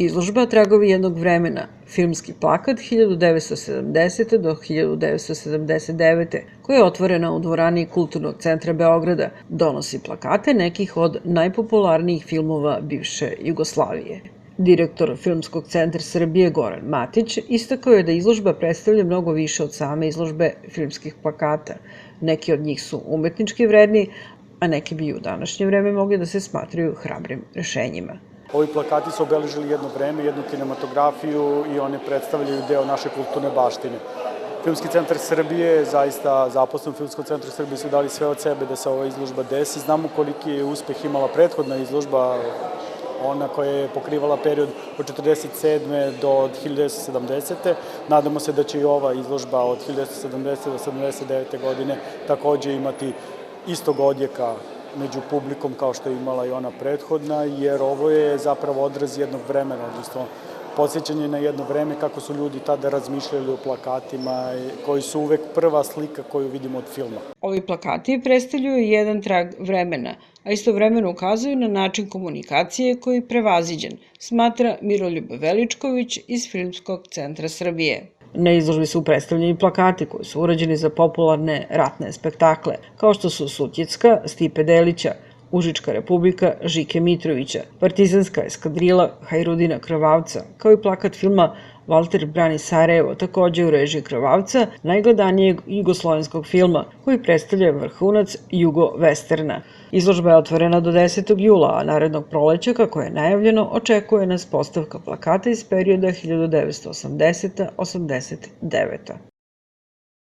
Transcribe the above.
Izložba Tragovi jednog vremena, filmski plakat 1970. do 1979. koja je otvorena u dvorani Kulturnog centra Beograda, donosi plakate nekih od najpopularnijih filmova bivše Jugoslavije. Direktor Filmskog centra Srbije Goran Matić istakao je da izložba predstavlja mnogo više od same izložbe filmskih plakata. Neki od njih su umetnički vredni, a neki bi u današnje vreme mogli da se smatraju hrabrim rešenjima. Ovi plakati su obeležili jedno vreme, jednu kinematografiju i one predstavljaju deo naše kulturne baštine. Filmski centar Srbije, zaista zaposleni u Filmskom centru Srbije su dali sve od sebe da se ova izložba desi. Znamo koliki je uspeh imala prethodna izložba, ona koja je pokrivala period od 1947. do 1970. Nadamo se da će i ova izložba od 1970. do 1979. godine takođe imati istog odjeka među publikom kao što je imala i ona prethodna, jer ovo je zapravo odraz jednog vremena, odnosno podsjećanje na jedno vreme kako su ljudi tada razmišljali o plakatima, koji su uvek prva slika koju vidimo od filma. Ovi plakati predstavljaju jedan trag vremena, a istovremeno ukazuju na način komunikacije koji je prevaziđen, smatra Miroljub Veličković iz Filmskog centra Srbije. Na izložbi su predstavljeni plakati koji su urađeni za popularne ratne spektakle, kao što su Sutjecka Stipe Delića, Užička republika Žike Mitrovića, Partizanska eskadrila Hajrudina Krvavca, kao i plakat filma Valter brani Sarajevo, takođe u režiji Krvavca, najgledanijeg jugoslovenskog filma, koji predstavlja vrhunac jugo-vesterna. Izložba je otvorena do 10. jula, a narednog proleća, kako je najavljeno, očekuje nas postavka plakata iz perioda 1980-89.